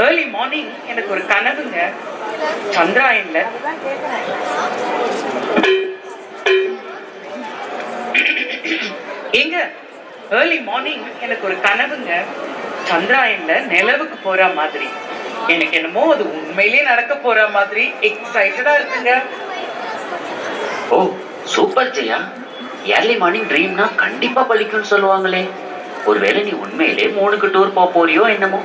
Early morning எனக்கு ஒரு கனவுங்க. சந்திராயன்ல எங்க ஏர்லி மார்னிங் எனக்கு ஒரு கனவுங்க. சந்திராயன்ல நிலவுக்கு போற மாதிரி. எனக்கு என்னமோ அது உண்மையிலேயே நடக்க போற மாதிரி எக்ஸைட்டடா இருக்குங்க. ஓ சூப்பர் ஜெயா. ஏர்லி மார்னிங் ட்ரீம்னா கண்டிப்பா பலிக்கும்னு சொல்லுவாங்களே. ஒருவேளை நீ உண்மையிலே 3க்கு டூர் போறியோ என்னமோ.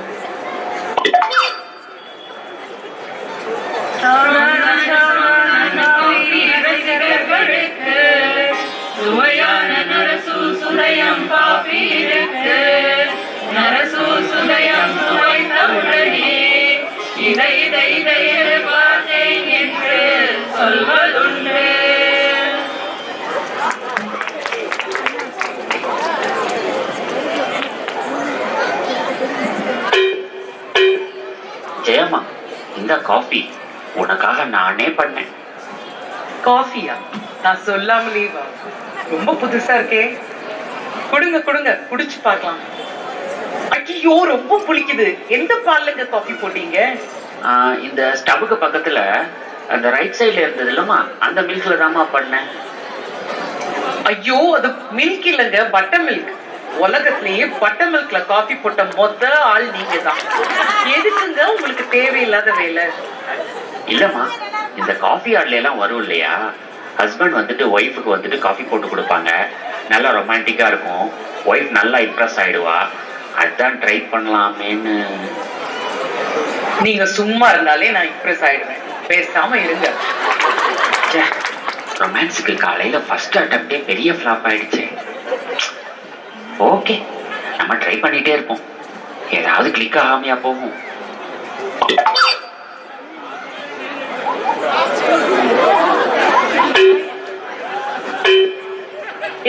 ஜெயம்மா இந்த காஃபி உனக்காக நானே பண்ணேன். காஃபியா? நான் சொல்லாமலே வா. ரொம்ப புதுசா இருக்கே. கொடுங்க கொடுங்க, குடிச்சு பார்க்கலாம். ஐயோ ரொம்ப புளிக்குது. எந்த பால்லுங்க காஃபி போட்டீங்க? இந்த ஸ்டவ்வுக்கு பக்கத்துல அந்த ரைட் சைட்ல இருந்தது இல்லம்மா, அந்த மில்க்ல தான்மா பண்ணேன். ஐயோ அது மில்க் இல்லைங்க, பட்டர் மில்க். உலகத்திலேயே பட்டர் மில்க்ல காஃபி போட்ட மொத்த ஆள் நீங்க தான். எதுக்குங்க உங்களுக்கு தேவையில்லாத வேலை? இல்லம்மா, இந்த காஃபி ஆட்ல எல்லாம் வரும் இல்லையா, ஹஸ்பண்ட் வந்துட்டு ஒய்ஃபுக்கு வந்துட்டு காஃபி போட்டு கொடுப்பாங்க. நல்லா ரொமான்டிக்கா இருக்கும். ஒய்ஃப் நல்லா இம்ப்ரெஸ் ஆயிடுவா. அதான் ட்ரை பண்ணலாமேன்னு. நீங்க சும்மா இருந்தாலே நான் இம்ப்ரெஸ் ஆயிடுவேன். பேசாம இருங்க. ரொமான்ஸுக்கு காலையில ஃபர்ஸ்ட் அட்டெம்ப்டே பெரிய ஃபிளாப் ஆயிடுச்சு. ஓகே, நம்ம ட்ரை பண்ணிட்டே இருப்போம். ஏதாவது கிளிக் ஆகாமையா போகும்.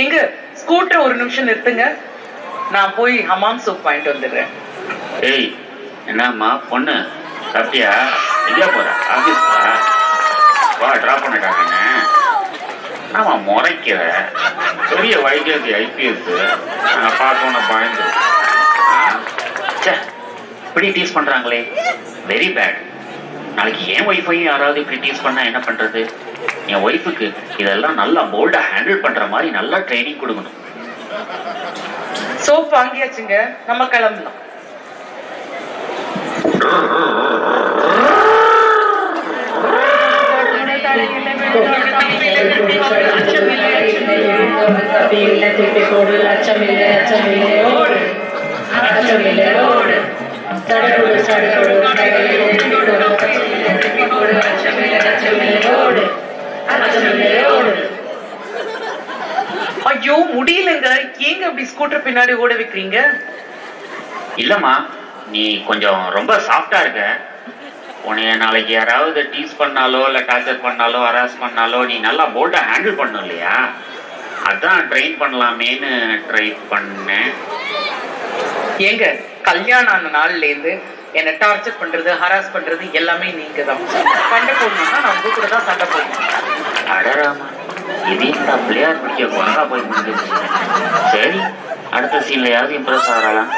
எங்க ஸ்கூட்டர் ஒரு நிமிஷம் நிறுத்துங்க. நான் போய் ஹமாம் சோப் வாங்கிட்டு வந்துடுறேன். ஏய் என்னம்மா பொண்ணு சாப்பிட்டியா? எங்கேயா போற? ஆஃபீஸ்க்கா? வா ட்ராப் பண்ணிட்டாங்க. ஆமா முறைக்கிற பெரிய வைகேசி ஐபிஎஸ் நாங்கள் பார்த்தோன்னு பயந்து. இப்படி டீஸ் பண்றாங்களே, வெரி பேட். நாளைக்கு என் ஒய்ஃபையும் யாராவது இப்படி டீஸ் பண்ணா என்ன பண்றது? என் ஒய்ஃபுக்கு இதெல்லாம் நல்லா போல்டா ஹேண்டில் பண்ற மாதிரி நல்லா ட்ரைனிங் கொடுக்கணும். சோப் வாங்கியாச்சுங்க, நம்ம கிளம்பலாம். ஓடு தப்பி இல்லை திருப்பி போடு அச்சமில்லை அச்சமில்லை ஓடு அச்சமில்லை ஓடு சடுகுடு சடுகுடு கடலில் திருப்பி போடு அச்சமில்லை திருப்பி போடு அச்சமில்லை அச்சமில்லை ஓடு அச்சமில்லை ஓடு. ஐயோ முடியலங்க, ஏங்க அப்படி ஸ்கூட்டர் பின்னாடி ஓட வைக்கிறீங்க? இல்லம்மா, நீ கொஞ்சம் ரொம்ப சாஃப்டா இருக்க. உன்னைய நாளைக்கு யாராவது டீஸ் பண்ணாலோ இல்ல டார்ச்சர் பண்ணாலோ ஹராஸ் பண்ணாலோ நீ நல்லா போல்டா ஹேண்டில் பண்ணும் இல்லையா, அதான் ட்ரெயின் பண்ணலாமேன்னு ட்ரை பண்ணேன். ஏங்க கல்யாணம் ஆன நாள்ல இருந்து என்ன டார்ச்சர் பண்றது ஹராஸ் பண்றது எல்லாமே நீங்க தான். சண்டை போடணும்னா நான் உங்க கூட தான் சண்டை போடணும். அடராமா, இதையும் தான் பிள்ளையார் பிடிக்க குழந்தை போய் முடிஞ்சிருச்சு. சரி, அடுத்த சீன்லயாவது இம்ப்ரெஸ் ஆகலாம்.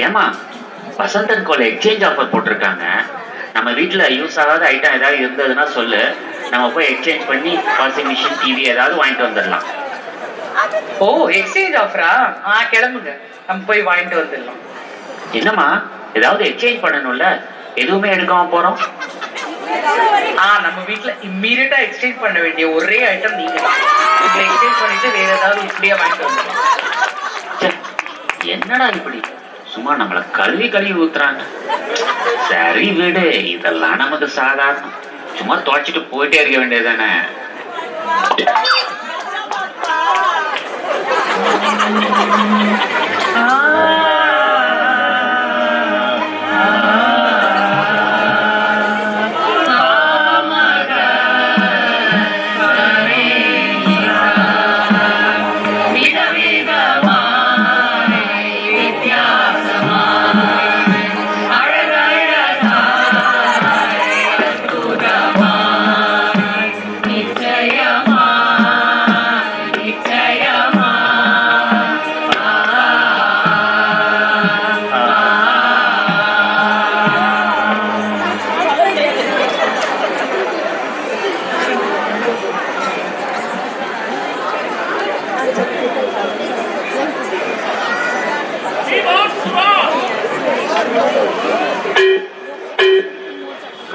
ஏமா, வசந்தன் கோல எக்ஸ்சேஞ்ச் ஆஃபர் போட்டிருக்காங்க. நம்ம வீட்டுல யூஸ் ஆகாத ஐட்டம் ஏதாவது இருந்ததுன்னா சொல்லு, நம்ம போய் எக்ஸ்சேஞ்ச் பண்ணி வாஷிங் மிஷின் டிவி ஏதாவது வாங்கிட்டு வந்துடலாம். ஓ, எக்ஸ்சேஞ்ச் ஆஃபரா? கிளம்புங்க, நம்ம போய் வாங்கிட்டு வந்துடலாம். என்னம்மா, ஏதாவது எக்ஸ்சேஞ்ச் பண்ணணும்ல, எதுவுமே எடுக்காம போறோம். நம்ம வீட்டுல இம்மீடியட்டா எக்ஸ்சேஞ்ச் பண்ண வேண்டிய ஒரே ஐட்டம் நீங்க எக்ஸ்சேஞ்ச் பண்ணிட்டு வேற ஏதாவது இப்படியா வாங்கிட்டு வந்துடலாம். என்னடா இப்படி சும்மா நம்மள கழுவி கழுவி ஊத்துறாங்க. சரி விடு, இதெல்லாம் நமக்கு சாதாரணம். சும்மா துவைச்சிட்டு போயிட்டே இருக்க வேண்டியதுதானே.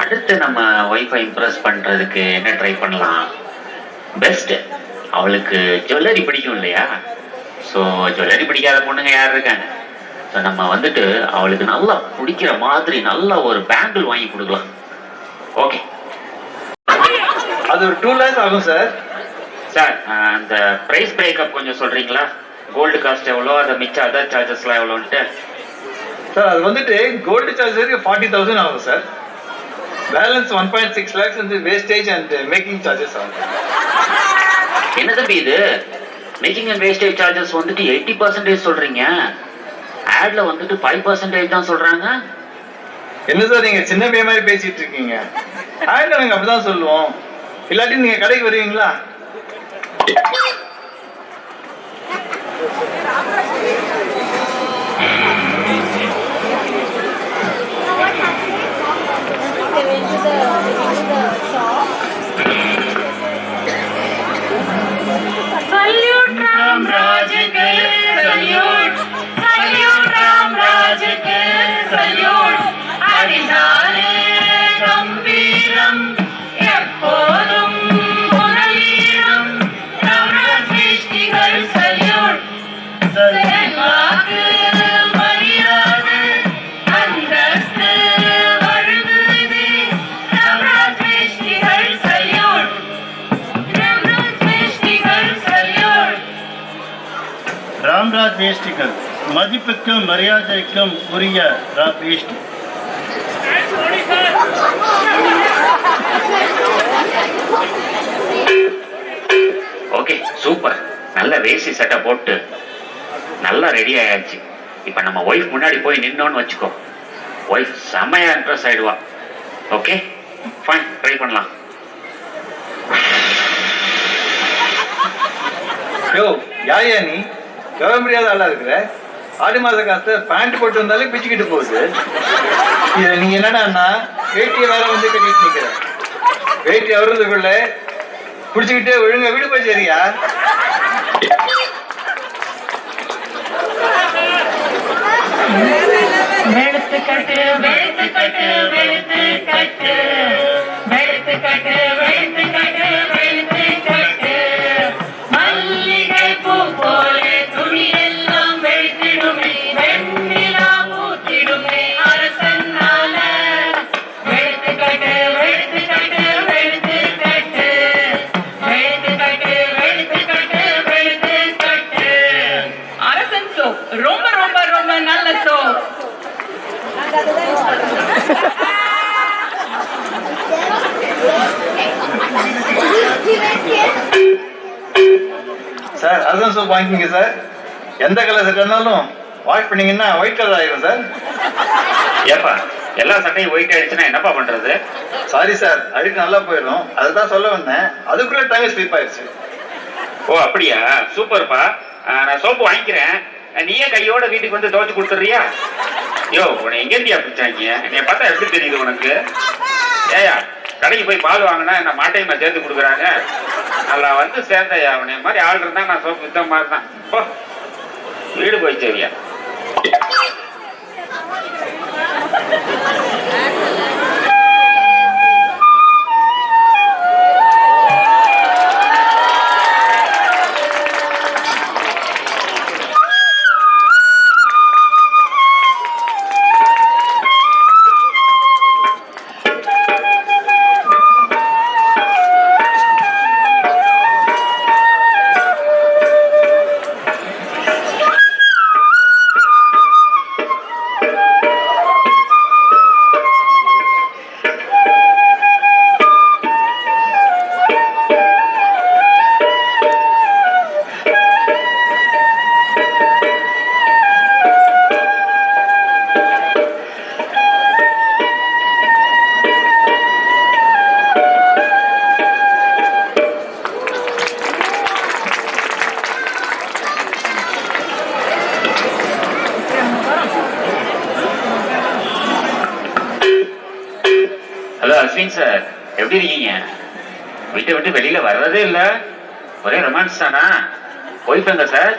அடுத்து நம்ம ஒய்ஃபை இம்ப்ரெஸ் பண்றதுக்கு என்ன ட்ரை பண்ணலாம்? பெஸ்ட், அவளுக்கு ஜுவல்லரி பிடிக்கும் இல்லையா? ஸோ ஜுவல்லரி பிடிக்காத பொண்ணுங்க யார் இருக்காங்க? ஸோ நம்ம வந்துட்டு அவளுக்கு நல்லா பிடிக்கிற மாதிரி நல்ல ஒரு பேங்கிள் வாங்கி கொடுக்கலாம். ஓகே, அது ஒரு 2 lakhs ஆகும் சார். சார், அந்த பிரைஸ் பிரேக்கப் கொஞ்சம் சொல்றீங்களா? கோல்டு காஸ்ட் எவ்வளோ, அதை மிச்சம் அதர் சார்ஜஸ்லாம் எவ்வளோன்ட்டு. சார் அது வந்துட்டு கோல்டு சார்ஜ் 40,000 ஆகும் சார். பேலன்ஸ் 1.6 lakhs வந்து வேஸ்டேஜ் அண்ட் மேக்கிங் சார்ஜஸ் ஆகும். என்ன தம்பி இது, மேக்கிங் அண்ட் வேஸ்டேஜ் சார்ஜஸ் வந்துட்டு 80% சொல்றீங்க, ஆட்ல வந்துட்டு 5% தான் சொல்றாங்க. என்ன சார் நீங்க சின்ன பையன் மாதிரி பேசிட்டு இருக்கீங்க? ஆட் நாங்க அப்படிதான் சொல்லுவோம். இல்லாட்டி நீங்க கடைக்கு வருவீங்களா? Salute Ram Raj ke salute, salute Ram Raj ke salute. Adinale gambiram eppodum punaliram, Ram Raj vishtigal salute. Selvaku mariyadu andastu varugudhu, Ram Raj vishtigal salute. Ramraj வேஷ்டிகள் மதிப்புக்கும் மரியாதைக்கும் உரிய வேஷ்டி. Okay super. நல்ல வேஷ்டி சட்டை போட்டு நல்லா ரெடி ஆயாச்சு. இப்ப நம்ம ஒய்ஃப் முன்னாடி போய் நின்னோன்னு வச்சுக்கோ, ஒய்ஃப் செமையா இம்ப்ரெஸ் ஆயிடுவா. ஓகே ஃபைன், ட்ரை பண்ணலாம். யோ யாரையா நீ? எவ்வளவு முடியாத ஆளா இருக்கிற? ஆடி மாச காசு பேண்ட் போட்டு வந்தாலே பிச்சுக்கிட்டு போகுது. இது நீ என்னடா வேட்டியை வேற வந்து கட்டிட்டு நிக்கிற. வேட்டி அவருக்குள்ள குடிச்சுக்கிட்டே ஒழுங்க வீடு போய் சரியா? வெளுத்து கட்டு வெளுத்து கட்டு வெளுத்து கட்டு வெளுத்து கட்டு வெளுத்து கட்டு வெளுத்து கட்டு மல்லிகை பூ போல துணி எல்லாம் வெளுத்திடுமே வெண்ணிலா ஊத்திடுமே அரசன்னால வெளுத்து கட்டு வெளுத்து கட்டு வெளுத்து கட்டு வெளுத்து கட்டு வெளுத்து கட்டு வெளுத்து கட்டு. அரசன் சோப் ரொம்ப ரொம்ப ரொம்ப நல்ல சோப். சார் அதுதான் சோப் வாங்கிக்கோங்க சார். எந்த கலர் செட் இருந்தாலும் வாஷ் பண்ணீங்கன்னா ஒயிட் கலர் ஆயிடும் சார். ஏப்பா எல்லா சட்டையும் ஒயிட் ஆயிடுச்சுன்னா என்னப்பா பண்றது? சாரி சார், அழுக்கு நல்லா போயிடும். அதுதான் சொல்ல வந்தேன், அதுக்குள்ள டைம் ஸ்லிப் ஆயிடுச்சு. ஓ அப்படியா, சூப்பர்ப்பா. நான் சோப்பு வாங்கிக்கிறேன், நீயே கையோட வீட்டுக்கு வந்து துவைச்சு கொடுத்துறியா? யோ உன்னை எங்கேந்தியா பிடிச்சாங்க? என்னைய பார்த்தா எப்படி தெரியுது உனக்கு? ஏயா கடைக்கு போய் பால் வாங்கினா என்ன மாட்டையுமா சேர்த்து கொடுக்குறாங்க? நல்லா வந்து சேர்ந்தையா, உன்னை மாதிரி ஆள் இருந்தா நான் சோப்பு வித்த மாதிரி தான். போ வீடு போய் சரியா. ஹலோ அஸ்வின் சார், எப்படி இருக்கீங்க? வீட்டை விட்டு வெளியில வர்றதே இல்ல, ஒரே ரொமான்ஸ் தானா? ஒய்ஃப் எங்க சார்?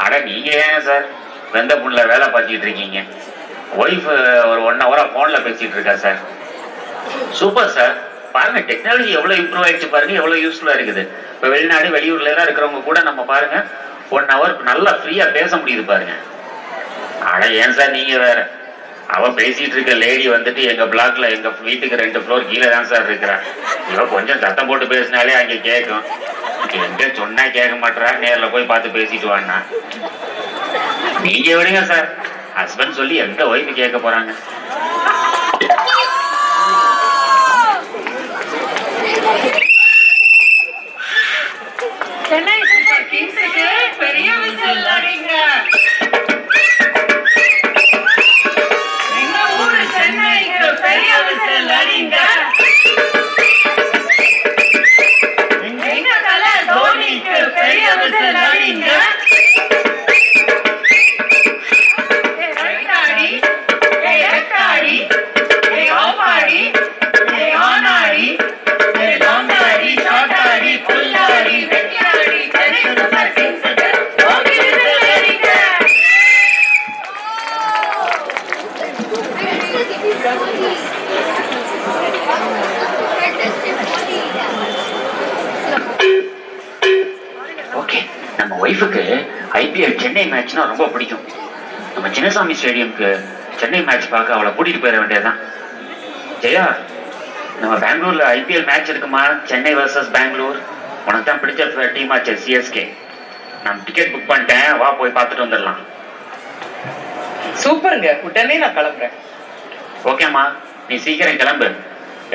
அட நீங்க ஏன் சார் வெந்த புண்ணுல வேலை பார்த்துக்கிட்டு இருக்கீங்க? ஒய்ஃப் ஒரு 1 ஹவரா போன்ல பேசிட்டு இருக்கா சார். சூப்பர் சார், பாருங்க டெக்னாலஜி எவ்வளவு இம்ப்ரூவ் ஆயிடுச்சு பாருங்க, எவ்வளவு யூஸ்ஃபுல்லா இருக்குது. இப்ப வெளிநாடு வெளியூர்ல எல்லாம் இருக்கிறவங்க கூட நம்ம பாருங்க 1 ஹவர் நல்லா ஃப்ரீயா பேச முடியுது பாருங்க. அட ஏன் சார் நீங்க வேற, அவ பேசிட்டு இருக்க லேடி வந்துட்டு எங்க பிளாக்ல எங்க வீட்டுக்கு 2 ஃப்ளோர் கீழே தான் சார் இருக்கிறா. இவ கொஞ்சம் சத்தம் போட்டு பேசினாலே அங்க கேட்கும். எங்க சொன்னா கேட்க மாட்டா, நேர்ல போய் பார்த்து பேசிட்டு வான்னா. நீங்க விடுங்க சார், ஹஸ்பண்ட் சொல்லி எந்த ஒய்ஃபு கேட்க போறாங்க? சென்னை சூப்பர் கிங்ஸுக்கு பெரிய விசில் அடிங்க. எங்க ஊரு சென்னைக்கு பெரிய விசில் அடிங்க. எங்க தலை தோனிக்கு பெரிய விசில் அடிங்க. ரெட்டாடி, எட்டாடி, ஆப்பாடி, ஆனாடி, லாங்காடி, ஷார்ட்டாடி, புல்லாடி, வெட்டியாடி, சென்னை சூப்பர் கிங்ஸுக்கு ஓகே விசில் அடிங்க. ஓகே, நம்ம ஒய்ஃபுக்கு ஐபிஎல் சென்னை மேட்ச்னா ரொம்ப பிடிக்கும். நம்ம சின்னசாமி ஸ்டேடியம்க்கு சென்னை மேட்ச் பார்க்க அவளை கூட்டிட்டு போயிட வேண்டியதுதான். ஜெயா, நம்ம பெங்களூர்ல ஐபிஎல் மேட்ச் இருக்குமா? சென்னை வர்சஸ் பெங்களூர். உனக்கு தான் பிடிச்ச டீம் ஆச்சு சிஎஸ்கே. நான் டிக்கெட் புக் பண்ணிட்டேன், வா போய் பார்த்துட்டு வந்துடலாம். சூப்பருங்க, உடனே நான் கிளம்புறேன். ஓகேம்மா, நீ சீக்கிரம் கிளம்பு.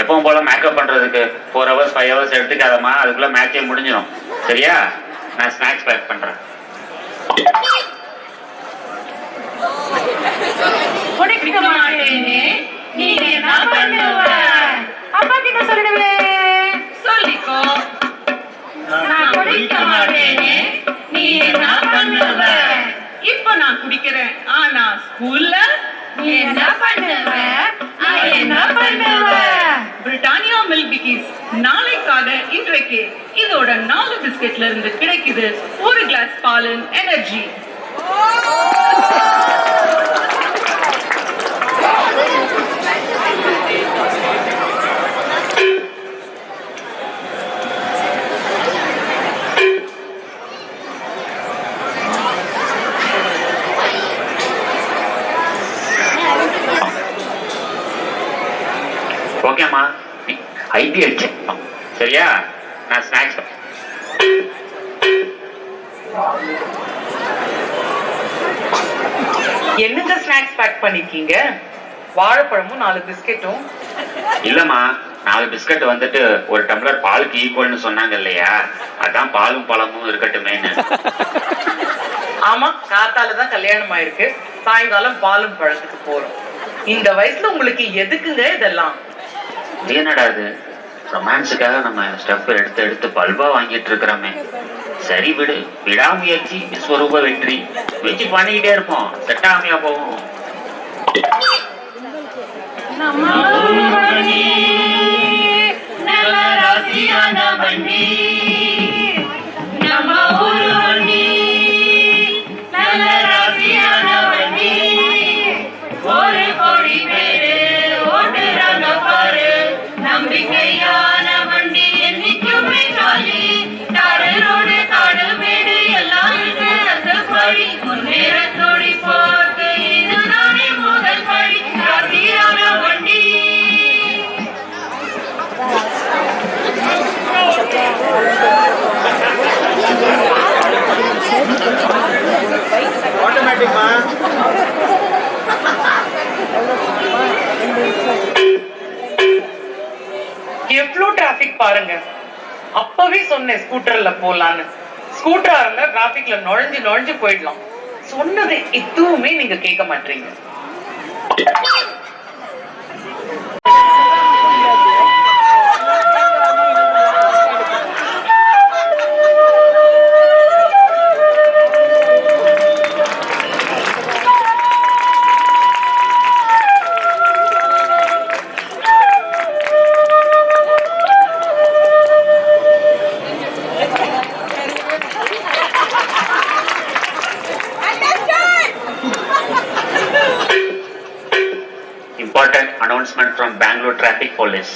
எப்பவும் போல மேக்கப் பண்றதுக்கு 4 hours 5 hours எடுத்துக்காதம்மா, அதுக்குள்ள மேட்சே முடிஞ்சிடும். சரியா? நான் ஸ்நாக்ஸ் பேக் பண்றேன். குடிக்க மாட்டேனே, நீ என்ன பண்ணுவ? அப்பா கிட்ட சொல்லுவே. சொல்லிக்கோ. நான் குடிக்க மாட்டேனே, நீ என்ன பண்ணுவ? இப்போ நான் குடிக்கிறேன், ஆனா ஸ்கூல்ல நீ என்ன பண்ணுவ? நான் என்ன பண்ணுவ? பிரிட்டானியா மில்க் பிக்கிஸ் நாளைக்காக இன்றைக்கு இதோட 4 பிஸ்கெட்ல இருந்து கிடைக்குது 1 கிளாஸ் பாலின் எனர்ஜி. ஓகேம்மா, ஐபிஎல் செக். சரியா? நான் ஸ்நாக்ஸ் என்னங்க ஸ்நாக்ஸ் பேக் பண்ணிருக்கீங்க? வாழைப்பழமும் 4 பிஸ்கெட்டும். இல்லம்மா, 4 பிஸ்கட் வந்துட்டு ஒரு டம்ளர் பாலுக்கு ஈக்குவல்னு சொன்னாங்க இல்லையா, அதான் பாலும் பழமும் இருக்கட்டுமேன்னு. ஆமா, காத்தாலதான் கல்யாணம் ஆயிருக்கு, சாயங்காலம் பாலும் பழத்துக்கு போறோம். இந்த வயசுல உங்களுக்கு எதுக்குங்க இதெல்லாம்? என்னடா இது, ரொமான்ஸுக்காக நம்ம ஸ்டெப் எடுத்து எடுத்து பல்பா வாங்கிட்டு இருக்கிறோமே. சரி விடு, விடாமுயற்சி விஸ்வரூப வெற்றி. முயற்சி பண்ணிக்கிட்டே இருப்போம், செட் ஆமையா போவோம். நம்பிக்கையான வண்டி என்னைக்குமே காலி, கடலோடு காடுமேடு எல்லாம் படி முன்னேறத்தோடி போக்கு இதுதானே முதல் படி. ராசியான வண்டி ஆட்டோமேட்டிக்மா. எவ்வளவு டிராபிக் பாருங்க. அப்பவே சொன்னேன் ஸ்கூட்டர்ல போலான்னு. ஸ்கூட்டரா இருந்தா டிராபிக்ல நுழைஞ்சு நுழைஞ்சு போயிடலாம். சொன்னது எதுவுமே நீங்க கேட்க மாட்டீங்க. Important announcement from Bangalore Traffic Police.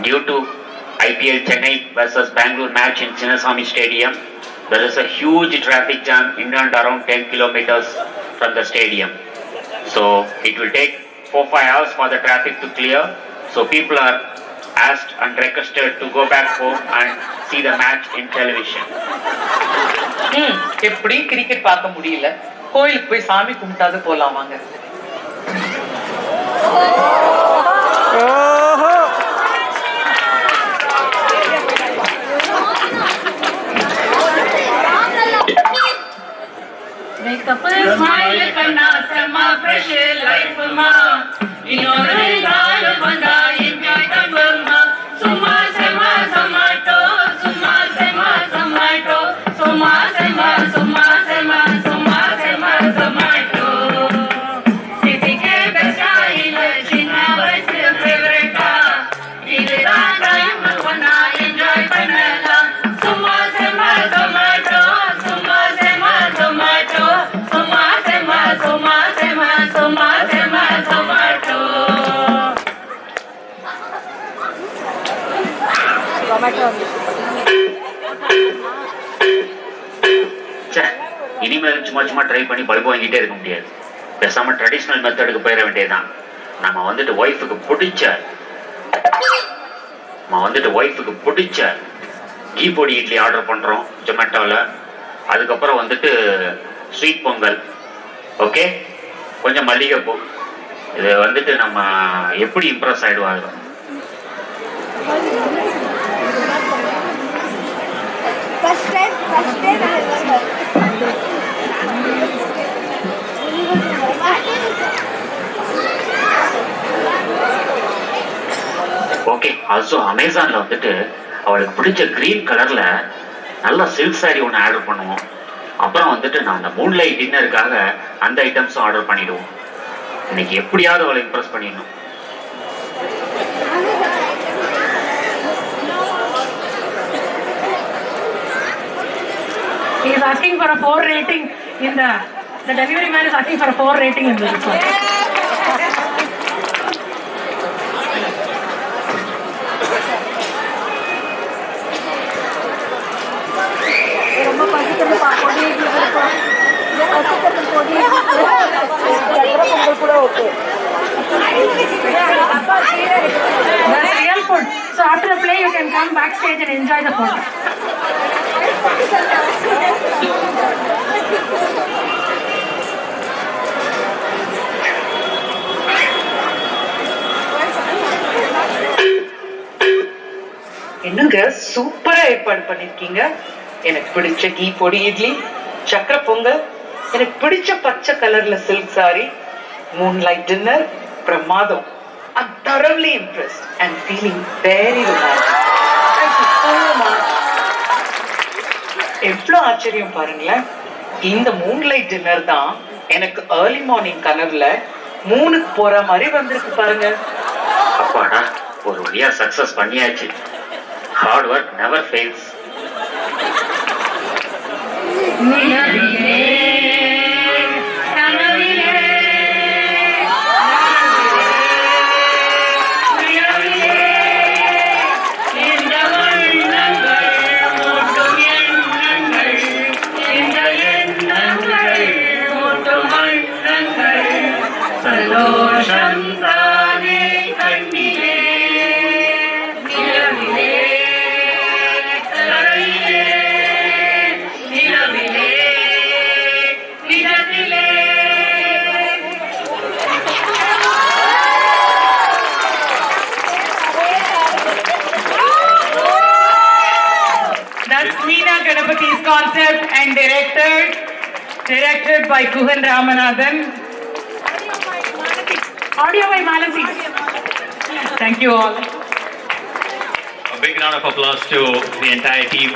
Due to IPL Chennai versus Bangalore match in Chinnaswamy Stadium, there is a huge traffic jam in and around 10 kilometers from the stadium. So it will take 4-5 hours for the traffic to clear. So people are asked and requested to go back home and see the match in television. எப்படி cricket பார்க்க முடியல, கோயிலுக்கு போய் சாமி கும்பிட்டாது போலாம் வாங்க. Makeup smile करना समा fresh life मा इनोरे लाल बंदा enjoy करना सुमा समा समाटो सुमा समा समाटो सुमा समा सुमा समा सुमा समा समाटो सिटी के बेस्टाइल चिन्ना बस फेवरेट इधर टाइम बना enjoy करना सुमा समा समाटो सुमा समा समाटो सुमा समा सुमा समा सुमा समा समाटो இனிமேல் சும்மா சும்மா ட்ரை பண்ணி பல்பு வாங்கிட்டே இருக்க முடியாது. பேசாம ட்ரெடிஷ்னல் மெத்தடுக்கு போயிட வேண்டியதுதான். நம்ம வந்துட்டு ஒய்ஃபுக்கு பிடிச்ச கீ பொடி இட்லி ஆர்டர் பண்றோம் ஜொமேட்டோவில். அதுக்கப்புறம் வந்துட்டு ஸ்வீட் பொங்கல், ஓகே, கொஞ்சம் மல்லிகைப்பூ. இது வந்துட்டு நம்ம எப்படி இம்ப்ரெஸ் ஆயிடுவாங்க. First time ஓகே, ஆல்சோ அமேசான்ல வந்துட்டு அவளுக்கு பிடிச்ச கிரீன் கலர்ல நல்ல சில்க் saree ஒன்று ஆர்டர் பண்ணுவோம். அப்புறம் வந்துட்டு நான் அந்த மூன்லைட் டின்னருக்காக அந்த ஐட்டம்ஸும் ஆர்டர் பண்ணிடுவோம். இன்னைக்கு எப்படியாவது அவளை இம்ப்ரெஸ் பண்ணிடணும். He is asking for a 4 rating in the delivery man is asking for a 4 rating in the report. ரொம்ப பசிக்கிறதுப்பா பொடி இட்லிப்பா பசிக்கிறது பொடி கூட okay That's real food. So after the play, you can come backstage and enjoy the food. என்னங்க சூப்பரா ஏற்பாடு பண்ணிருக்கீங்க. எனக்கு பிடிச்ச கீ பொடி இட்லி, சக்கரை பொங்கல், எனக்கு பிடிச்ச பச்சை கலர்ல சில்க் சாரி, மூன்லைட் டின்னர், பிரமாதம். I'm thoroughly impressed and feeling very romantic. Thank you so much. எவ்வளவு ஆச்சரியம் பாருங்களேன். இந்த மூன்லைட் டின்னர் தான் எனக்கு ஏர்லி மார்னிங் கனவுல மூணுக்கு போற மாதிரி வந்திருக்கு பாருங்க. அப்பாடா, ஒரு வழியா சக்சஸ் பண்ணியாச்சு. Hard work never fails. சந்தோஷம் தானே கண்ணிலே நிலவிலே கரையிலே நிலவிலே நிலத்திலே. That's Meena Ganapathi's concept and directed by Kuhan Ramanathan. Audio by Malati. Thank you all. A big round of applause to the entire team.